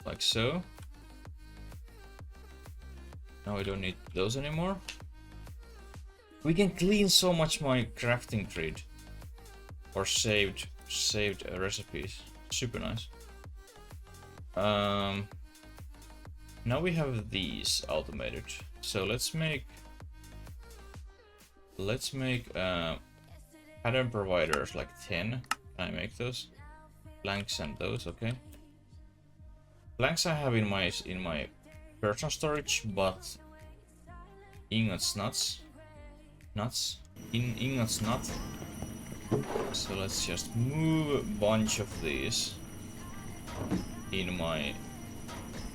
Like so. Now I don't need those anymore. We can clean so much my crafting grid. Or saved recipes. Super nice. Now we have these automated. So let's make pattern providers like 10. Can I make those? Blanks and those, okay. Blanks I have in my personal storage, but ingots nuts ingots not. So let's just move a bunch of these in my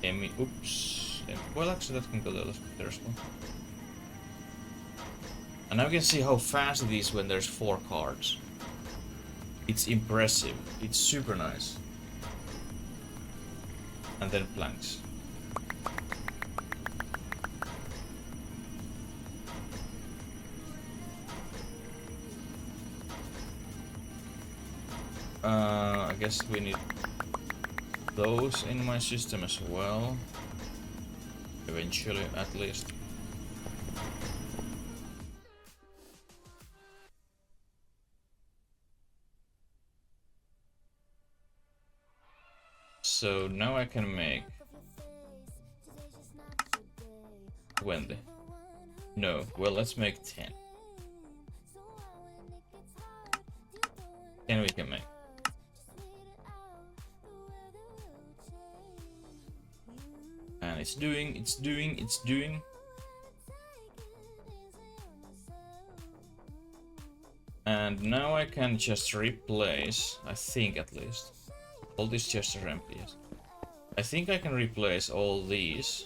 oops. Well, actually that can go to the first one. And now you can see how fast it is when there's 4 cards. It's impressive. It's super nice. And then planks. I guess we need those in my system as well. Eventually, at least. So now I can make 20. No, well, let's make 10. 10 we can make. And it's doing. And now I can just replace, I think at least. All these chests are empty, yes. I think I can replace all these.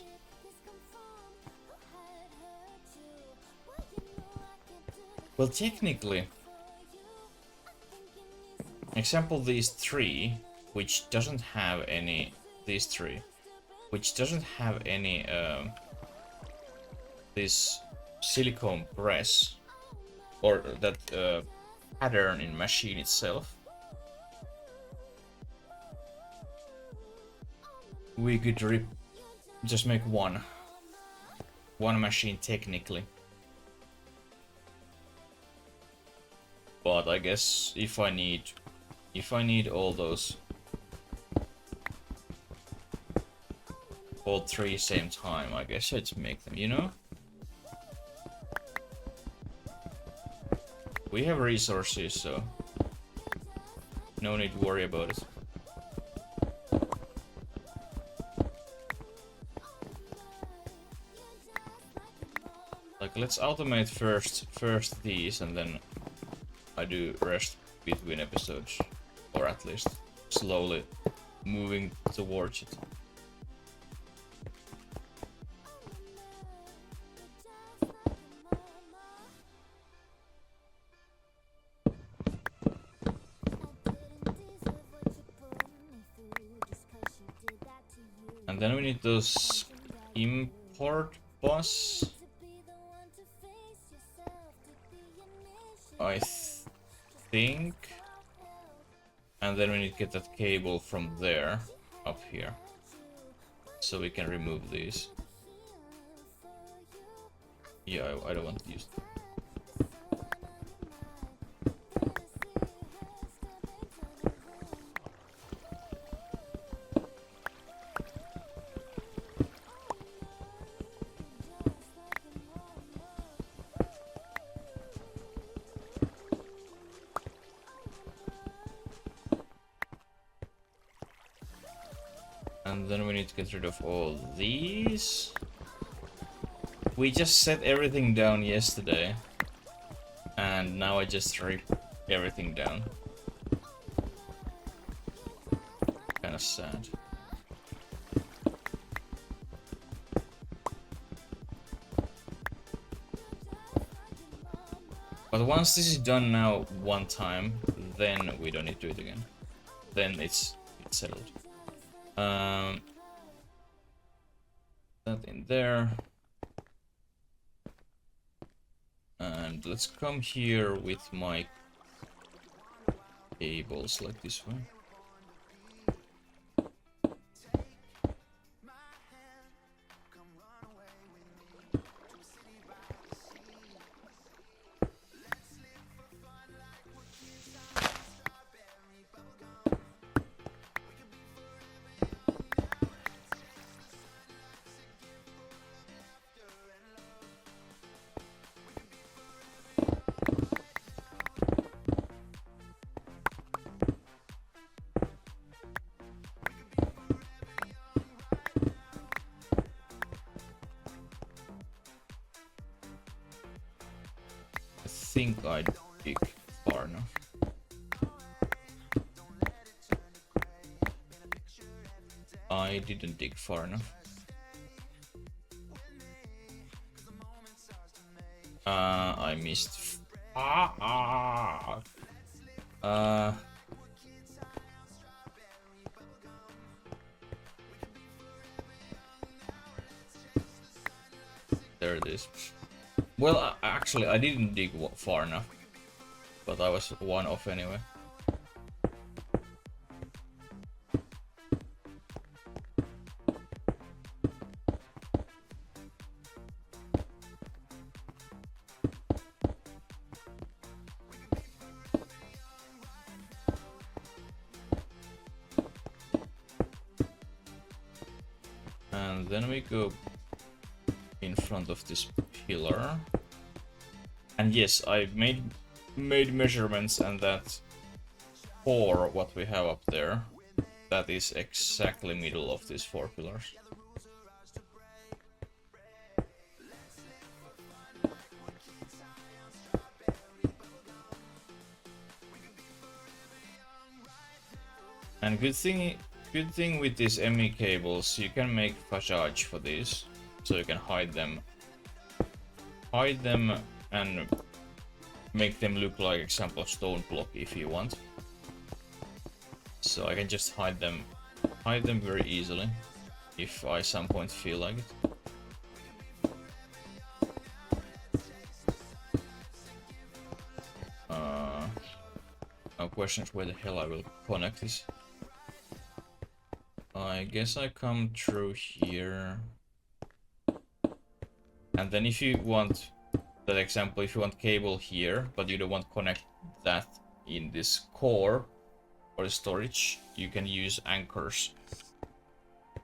Well, technically, example these 3, which doesn't have any, these 3, which doesn't have any this silicone press, or that pattern in machine itself. We could just make one machine technically. But I guess if I need all those, all three same time, I guess I'd make them, you know? We have resources, so no need to worry about it. Like, let's automate first these, and then I do rest between episodes, or at least slowly moving towards it. And then we need those import bus. I think. And then we need to get that cable from there up here, so we can remove these. Yeah, I don't want to use them. And then we need to get rid of all these. We just set everything down yesterday, and now I just rip everything down. Kinda sad. But once this is done now one time, then we don't need to do it again. Then it's settled. That in there. And let's come here with my cables like this way. I think I dig far enough. I didn't dig far enough. I missed. There it is. Well, actually, I didn't dig far enough, but I was one off anyway. And then we go in front of this pillar. And yes, I made measurements, and that for what we have up there, that is exactly middle of these 4 pillars. And good thing with these ME cables, you can make facade for these, so you can hide them and make them look like example stone block if you want. So I can just hide them very easily if I some point feel like it. question is where the hell I will connect this. I guess I come through here. And then if you want that example, if you want cable here, but you don't want to connect that in this core or storage, you can use anchors.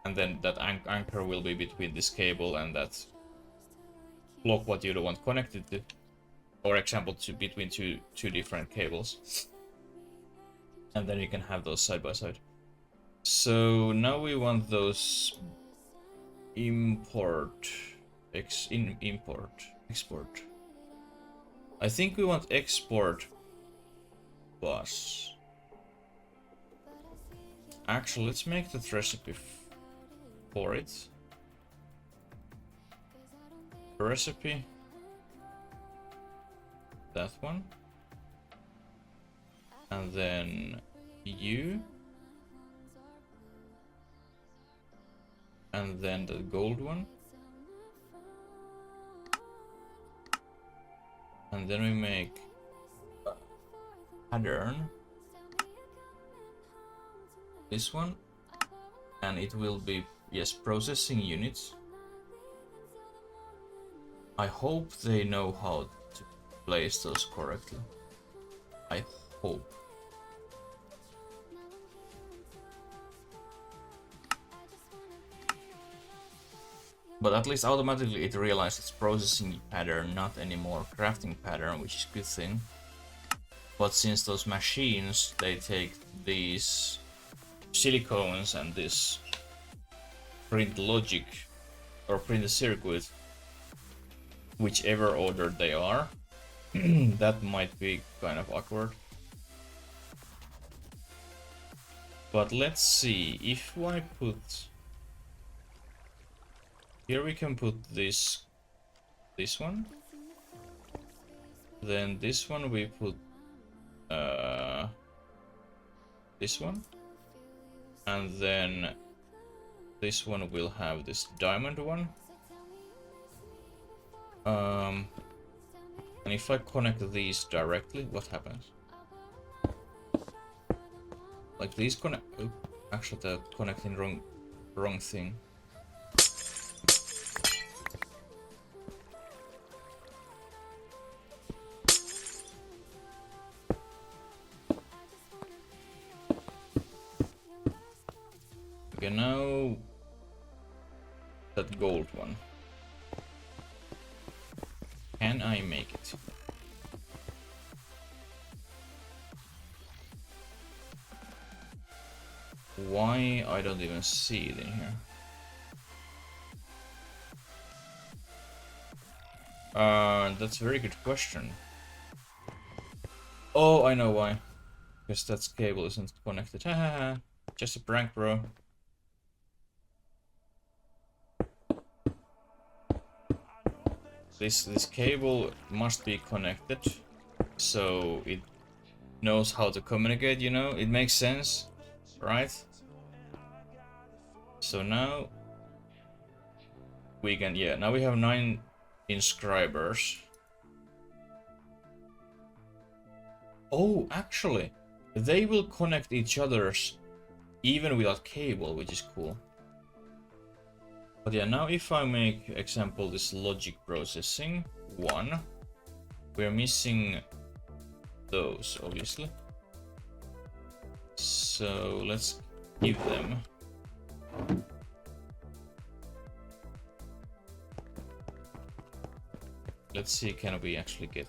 And then that anchor will be between this cable and that block what you don't want connected to. Or example, between two different cables. And then you can have those side by side. So now we want those import, export. I think we want export bus. Actually, let's make that recipe for it. Recipe. That one. And then you. And then the gold one. And then we make a pattern. This one. And it will be, yes, processing units. I hope they know how to place those correctly. I hope. But at least automatically it realized it's processing pattern, not anymore crafting pattern, which is a good thing. But since those machines, they take these silicones and this print logic or print the circuit, whichever order they are, that might be kind of awkward. But let's see, if I put... Here we can put this one. Then this one we put this one. And then this one will have this diamond one. And if I connect these directly, what happens? Like these connect... Oh, actually they're connecting wrong thing. Okay, now that gold one. Can I make it? Why I don't even see it in here? That's a very good question. Oh, I know why. Because that cable isn't connected. Haha, just a prank, bro. This cable must be connected, so it knows how to communicate, you know? It makes sense, right? So now we can, yeah, now we have 9 inscribers. Oh, actually, they will connect each other's even without cable, which is cool. But yeah, now if I make, example, this logic processing 1, we're missing those, obviously. So let's give them. Let's see, can we actually get...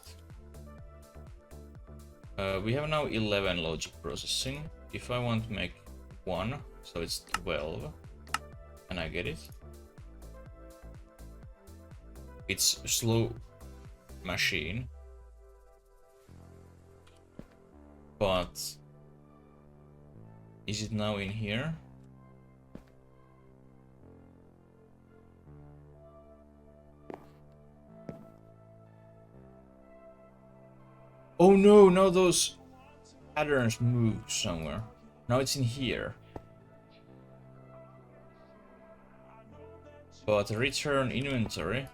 we have now 11 logic processing. If I want to make 1, so it's 12, and I get it. It's a slow machine, but is it now in here? Oh no, now those patterns moved somewhere. Now it's in here. But return inventory.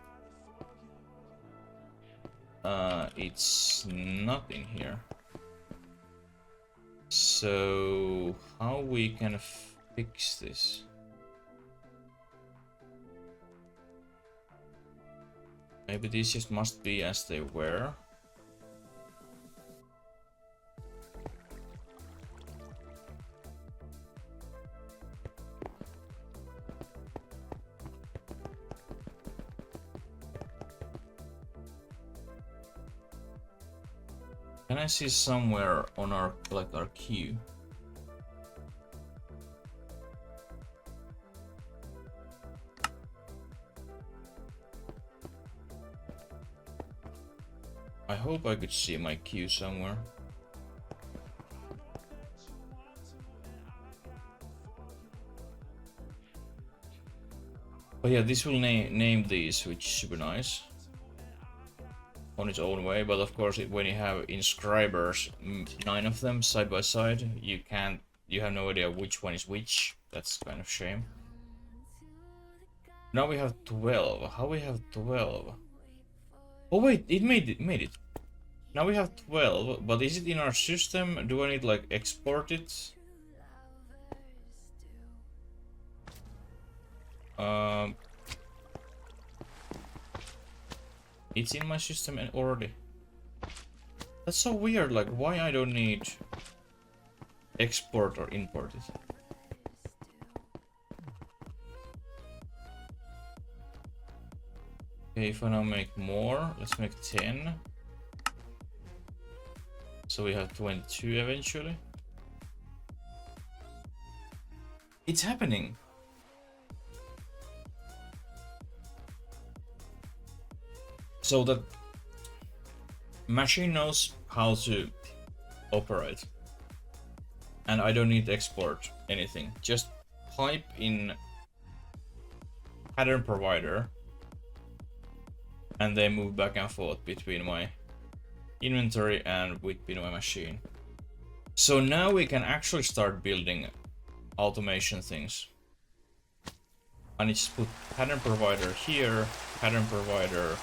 It's not in here. So how we can fix this? Maybe these just must be as they were. Can I see somewhere on our our queue? I hope I could see my queue somewhere. But yeah, this will name these, which is super nice on its own way. But of course, when you have inscribers, 9 of them side by side, you have no idea which one is which. That's kind of shame. Now we have 12. How we have 12? Oh wait, it made it. Now we have 12, but is it in our system? Do I need like export it? It's in my system already. That's so weird, like why I don't need export or import it. Okay, if I now make more, let's make 10. So we have 22 eventually. It's happening. So that machine knows how to operate. And I don't need to export anything. Just type in pattern provider and then move back and forth between my inventory and between my machine. So now we can actually start building automation things. I need to put pattern provider here, pattern provider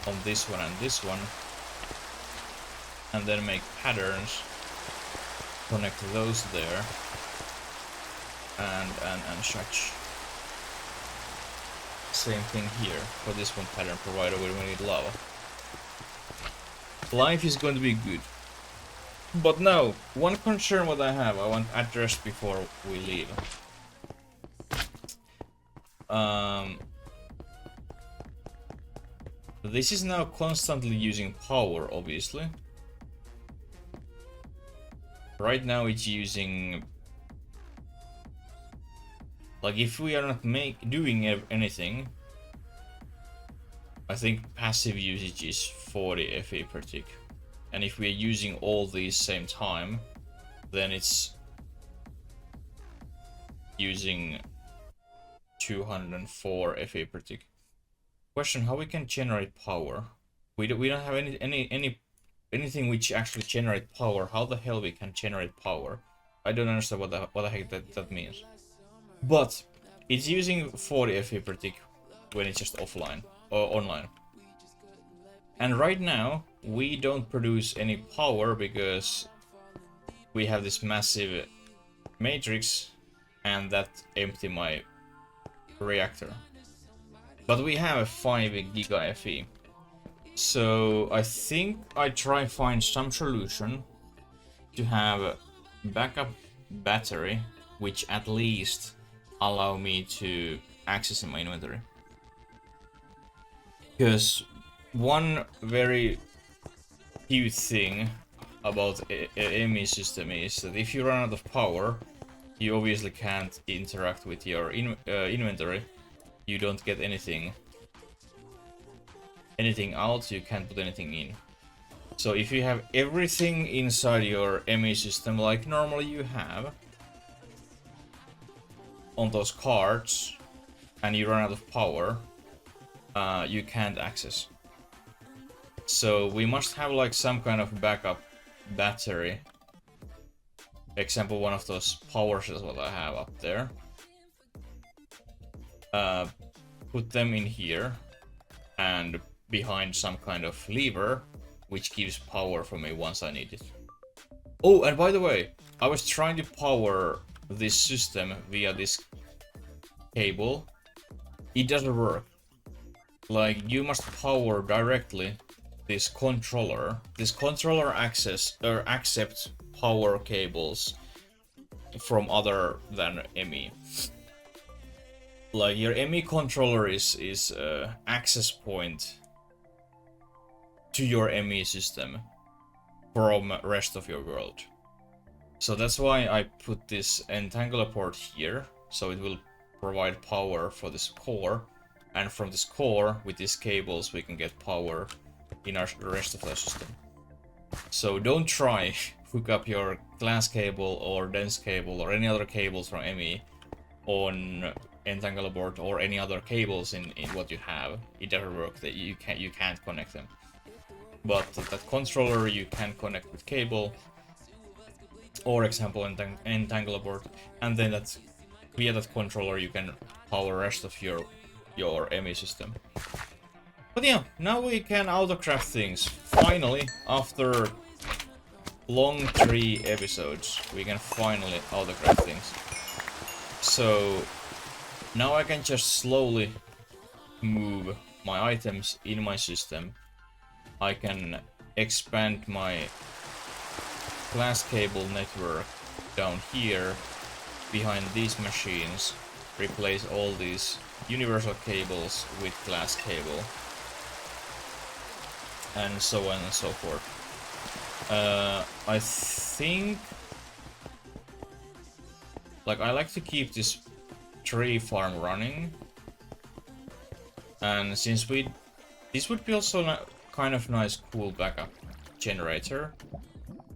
on this one and this one, and then make patterns, connect those there, and such. Same thing here for this one pattern provider where we need lava. Life is going to be good. But now, one concern what I want to address before we leave. This is now constantly using power, obviously. Right now it's using... Like, if we are not doing anything, I think passive usage is 40 FE per tick. And if we are using all these same time, then it's using 204 FE per tick. Question: how we can generate power? We don't have anything which actually generate power. How the hell we can generate power? I don't understand what the heck that means. But it's using 40 FE per tick when it's just offline or online. And right now we don't produce any power because we have this massive matrix and that empty my reactor. But we have a 5 giga FE. So I think I try find some solution to have a backup battery which at least allow me to access in my inventory. Because one very huge thing about a ME system is that if you run out of power, you obviously can't interact with your inventory. You don't get anything out, you can't put anything in. So if you have everything inside your ME system like normally you have on those cards and you run out of power, you can't access. So we must have like some kind of backup battery. Example, one of those power cells that I have up there. Put them in here and behind some kind of lever which gives power for me once I need it. Oh, and by the way, I was trying to power this system via this cable. It doesn't work. Like, you must power directly this controller. This controller accepts power cables from other than ME. Like, your ME controller is access point to your ME system from rest of your world. So that's why I put this entangler port here, so it will provide power for this core, and from this core, with these cables, we can get power in the rest of the system. So don't try hook up your glass cable or dense cable or any other cables from ME on entangler board or any other cables in what you have. It doesn't work. That you can't connect them. But that controller you can connect with cable, or example entangler board, and then that's via that controller you can power rest of your ME system. But yeah, now we can autocraft things. Finally, after long 3 episodes, we can finally autocraft things. So now I can just slowly move my items in my system. I can expand my glass cable network down here behind these machines, replace all these universal cables with glass cable, and so on and so forth. I think, like, I like to keep this tree farm running, and since this would be also kind of nice cool backup generator,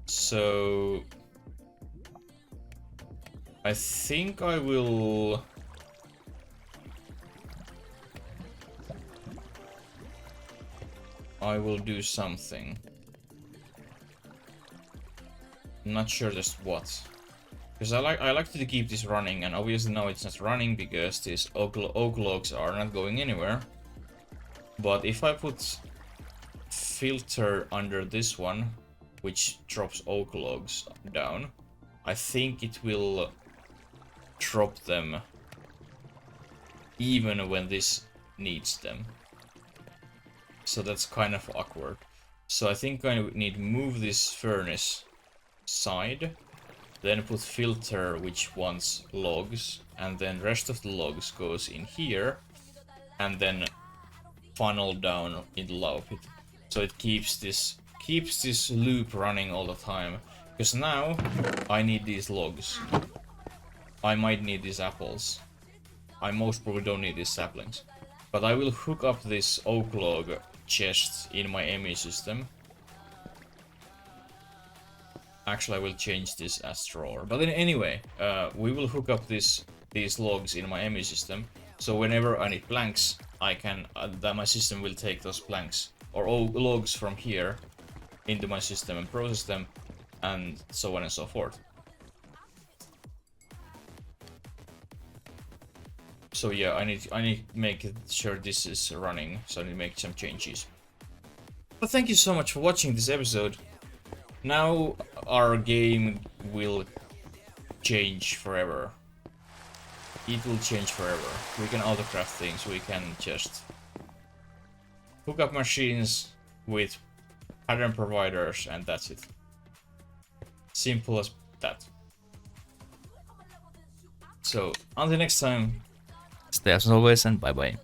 so I think I will do something. I'm not sure just what. Because I like to keep this running, and obviously now it's not running because these oak logs are not going anywhere. But if I put filter under this one, which drops oak logs down, I think it will drop them even when this needs them. So that's kind of awkward. So I think I need to move this furnace side, then put filter which wants logs, and then rest of the logs goes in here, and then funnel down in the lava pit. So it keeps this loop running all the time. Because now I need these logs. I might need these apples. I most probably don't need these saplings. But I will hook up this oak log chest in my ME system. Actually, I will change this as drawer. But then anyway, we will hook up these logs in my ME system. So whenever I need planks, I can that my system will take those planks or logs from here into my system and process them, and so on and so forth. So yeah, I need to make sure this is running, so I need to make some changes. But thank you so much for watching this episode. Now our game will change forever. It will change forever. We can autocraft things, we can just hook up machines with pattern providers, and that's it. Simple as that. So, until next time, stay as always, and bye bye.